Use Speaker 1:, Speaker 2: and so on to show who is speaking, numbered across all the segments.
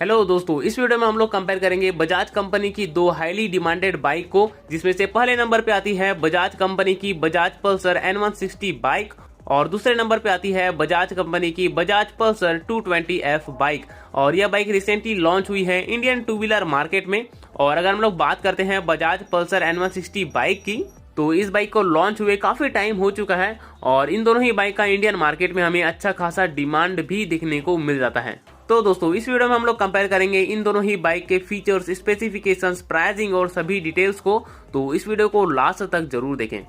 Speaker 1: Hello दोस्तों, इस video में हम लोग कंपेयर करेंगे बजाज कंपनी की दो हाईली डिमांडेड बाइक को, जिसमें से पहले नंबर पे आती है बजाज कंपनी की बजाज पल्सर N160 बाइक और दूसरे नंबर पे आती है बजाज कंपनी की बजाज पल्सर 220F बाइक। और यह बाइक रिसेंटली लॉन्च हुई है इंडियन टू व्हीलर मार्केट में। और अगर हम लोग बात करते हैं बजाज पल्सर N160 बाइक की, तो इस बाइक को लॉन्च हुए काफी टाइम हो चुका है और इन दोनों ही बाइक का इंडियन मार्केट में हमें अच्छा खासा डिमांड भी दिखने को मिल जाता है। तो दोस्तों, इस वीडियो में हम लोग कंपेयर करेंगे इन दोनों ही बाइक के फीचर्स, स्पेसिफिकेशंस, प्राइसिंग और सभी डिटेल्स को। तो इस वीडियो को लास्ट तक जरूर देखें।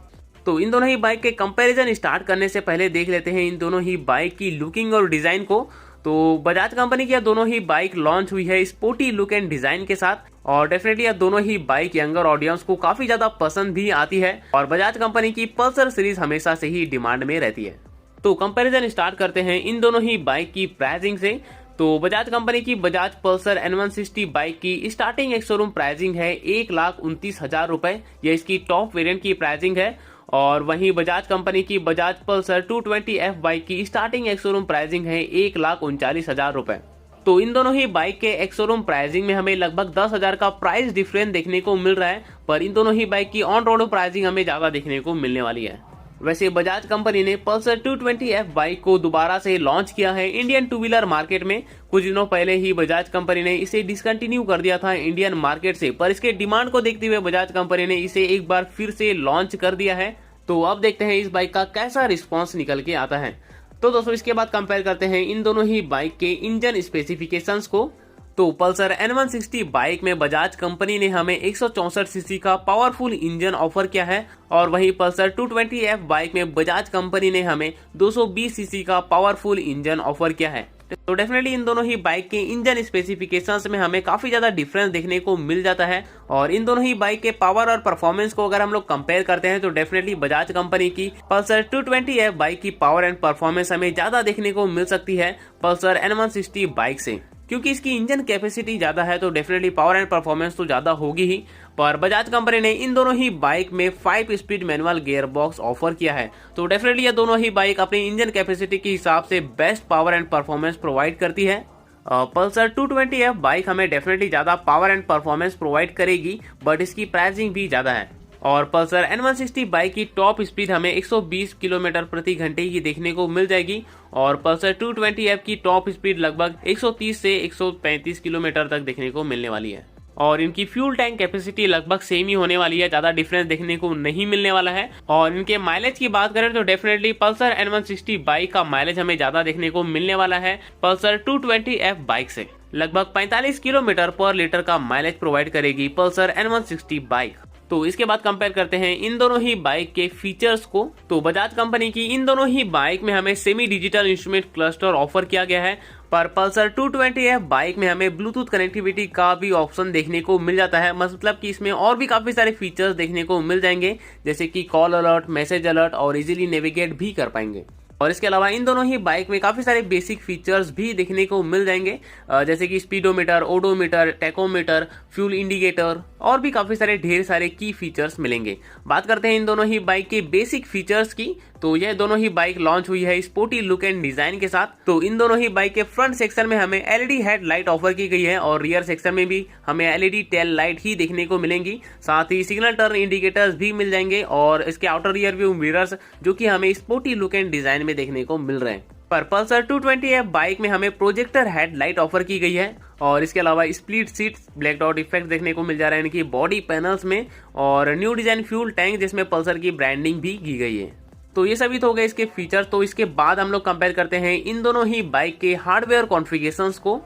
Speaker 1: तो इन दोनों ही बाइक के कंपैरिजन स्टार्ट करने से पहले देख लेते हैं इन दोनों ही बाइक की लुकिंग और डिजाइन को। तो बजाज कंपनी की दोनों ही बाइक लॉन्च हुई है स्पोर्टी लुक एंड डिजाइन के साथ और डेफिनेटली दोनों ही बाइक यंगर ऑडियंस को काफी ज्यादा पसंद भी आती है और बजाज कंपनी की पल्सर सीरीज हमेशा से ही डिमांड में रहती है। तो कंपैरिजन स्टार्ट करते हैं इन दोनों ही बाइक की प्राइसिंग से। तो बजाज कंपनी की बजाज पल्सर N160 बाइक की स्टार्टिंग एक शोरूम प्राइसिंग है 1,29,000 रुपए, यह इसकी टॉप वेरिएंट की प्राइसिंग है। और वहीं बजाज कंपनी की बजाज पल्सर 220F बाइक की स्टार्टिंग एक शोरूम प्राइसिंग है 1,39,000 रुपए। तो इन दोनों ही बाइक के एक शोरूम प्राइसिंग में हमें लगभग 10,000 का प्राइस डिफरेंस देखने को मिल रहा है, पर इन दोनों ही बाइक की ऑन रोड प्राइसिंग हमें ज्यादा देखने को मिलने वाली है। वैसे बजाज कंपनी ने पल्सर 220F बाइक को दोबारा से लॉन्च किया है इंडियन टू व्हीलर मार्केट में। कुछ दिनों पहले ही बजाज कंपनी ने इसे डिसकंटिन्यू कर दिया था इंडियन मार्केट से, पर इसके डिमांड को देखते हुए बजाज कंपनी ने इसे एक बार फिर से लॉन्च कर दिया है। तो अब देखते हैं इस बाइक का कैसा रिस्पॉन्स निकल के आता है। तो दोस्तों, इसके बाद कंपेयर करते हैं इन दोनों ही बाइक के इंजन स्पेसिफिकेशंस को। तो पल्सर N160 बाइक में बजाज कंपनी ने हमें 164 सीसी का पावरफुल इंजन ऑफर किया है और वहीं पल्सर 220F बाइक में बजाज कंपनी ने हमें 220 सीसी का पावरफुल इंजन ऑफर किया है। तो डेफिनेटली इन दोनों ही बाइक के इंजन स्पेसिफिकेशंस में हमें काफी ज्यादा डिफरेंस देखने को मिल जाता है और इन दोनों ही बाइक के पावर और परफॉर्मेंस को अगर हम लोग कंपेयर करते हैं तो डेफिनेटली बजाज कंपनी की पल्सर 220F बाइक की पावर एंड परफॉर्मेंस हमें ज्यादा देखने को मिल सकती है पल्सर N160 बाइक से, क्योंकि इसकी इंजन कैपेसिटी ज्यादा है तो डेफिनेटली पावर एंड परफॉर्मेंस तो ज्यादा होगी ही। पर बजाज कंपनी ने इन दोनों ही बाइक में 5 speed manual gear box offer किया है, तो डेफिनेटली ये दोनों ही बाइक अपनी इंजन कैपेसिटी के हिसाब से best power and performance provide करती है। पल्सर 220F बाइक हमें डेफिनेटली ज्यादा पावर एंड परफॉर्मेंस प्रोवाइड करेगी, बट इसकी प्राइसिंग भी ज्यादा है। और पल्सर N160 बाइक की टॉप स्पीड हमें 120 किलोमीटर प्रति घंटे की देखने को मिल जाएगी और पल्सर 220F की टॉप स्पीड लगभग 130 से 135 किलोमीटर तक देखने को मिलने वाली है। और इनकी फ्यूल टैंक कैपेसिटी लगभग सेम ही होने वाली है, ज्यादा डिफरेंस देखने को नहीं मिलने वाला है। और इनके माइलेज की बात करें तो डेफिनेटली पल्सर N160 बाइक का माइलेज हमें ज्यादा देखने को मिलने वाला है पल्सर 220F बाइक से। लगभग 45 किलोमीटर पर लीटर का माइलेज प्रोवाइड करेगी पल्सर N160 बाइक। तो इसके बाद कंपेयर करते हैं इन दोनों ही बाइक के फीचर्स को। तो बजाज कंपनी की इन दोनों ही बाइक में हमें semi digital instrument cluster offer किया गया है, पर पल्सर 220F बाइक में हमें ब्लूटूथ कनेक्टिविटी का भी ऑप्शन देखने को मिल जाता है। मतलब कि इसमें और भी काफी सारे फीचर्स देखने को मिल जाएंगे, जैसे कि कॉल अलर्ट, मैसेज अलर्ट और इजीली नेविगेट भी कर पाएंगे। और इसके अलावा इन दोनों ही बाइक में काफी सारे बेसिक फीचर्स भी देखने को मिल जाएंगे, जैसे कि speedometer, odometer, tachometer, fuel indicator और भी काफी सारे ढेर सारे की फीचर्स मिलेंगे। बात करते हैं इन दोनों ही बाइक के बेसिक फीचर्स की। तो यह दोनों ही बाइक लॉन्च हुई है स्पोर्टी लुक एंड डिजाइन के साथ। तो इन दोनों ही बाइक के फ्रंट सेक्शन में हमें LED हेड लाइट ऑफर की गई है और रियर सेक्शन में भी हमें LED टेल लाइट ही देखने को मिलेंगी। साथ ही सिग्नल टर्न इंडिकेटर्स भी मिल जाएंगे और इसके आउटर रियर व्यू मिरर्स जो कि हमें स्पोर्टी लुक एंड डिजाइन में देखने को मिल रहे हैं। पर पल्सर 220F बाइक में हमें प्रोजेक्टर हेड लाइट ऑफर की गई है और इसके अलावा split seats, black dot effect देखने को मिल जा रहा है इनकी बॉडी पैनल्स में और न्यू डिजाइन फ्यूल टैंक जिसमें पल्सर की ब्रांडिंग भी की गई है। तो ये सभी तो हो गए इसके फीचर। तो इसके बाद हम लोग कंपेयर करते हैं इन दोनों ही बाइक के हार्डवेयर कॉन्फ़िगरेशंस को।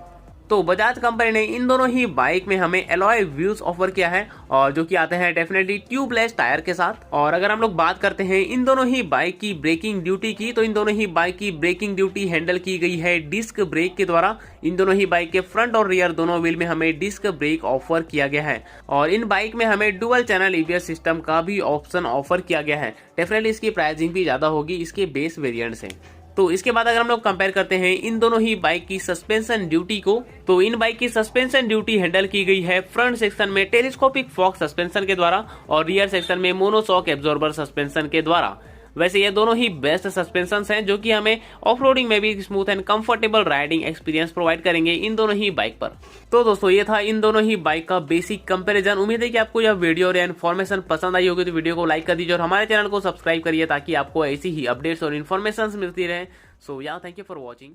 Speaker 1: तो बजाज कंपनी ने इन दोनों ही बाइक में हमें एलॉय व्हील्स ऑफर किया है और जो कि आते हैं डेफिनेटली ट्यूबलेस टायर के साथ। और अगर हम लोग बात करते हैं इन दोनों ही बाइक की ब्रेकिंग ड्यूटी की, तो इन दोनों ही बाइक की ब्रेकिंग ड्यूटी हैंडल की गई है डिस्क ब्रेक के द्वारा। इन दोनों ही बाइक के फ्रंट और रियर दोनों व्हील में हमें डिस्क ब्रेक ऑफर किया गया है और इन बाइक में हमें डुअल चैनल ABS सिस्टम का भी ऑप्शन ऑफर किया गया है। डेफिनेटली इसकी प्राइसिंग भी ज्यादा होगी इसके बेस वेरिएंट से। तो इसके बाद अगर हम लोग कंपेयर करते हैं इन दोनों ही बाइक की सस्पेंशन ड्यूटी को, तो इन बाइक की सस्पेंशन ड्यूटी हैंडल की गई है फ्रंट सेक्शन में टेलीस्कोपिक फॉक सस्पेंशन के द्वारा और रियर सेक्शन में मोनोशॉक एब्जॉर्बर सस्पेंशन के द्वारा। वैसे ये दोनों ही बेस्ट सस्पेंशन हैं जो कि हमें ऑफ रोडिंग में भी smooth and comfortable riding experience provide करेंगे इन दोनों ही बाइक पर। तो दोस्तों ये था इन दोनों ही बाइक का बेसिक कंपैरिजन। उम्मीद है कि आपको यह वीडियो और इन्फॉर्मेशन पसंद आई होगी, तो वीडियो को लाइक कर दीजिए और हमारे चैनल को सब्सक्राइब करिए ताकि आपको ऐसी ही अपडेट्स और इन्फॉर्मेशन मिलती रहे। सो या थैंक यू फॉर वॉचिंग।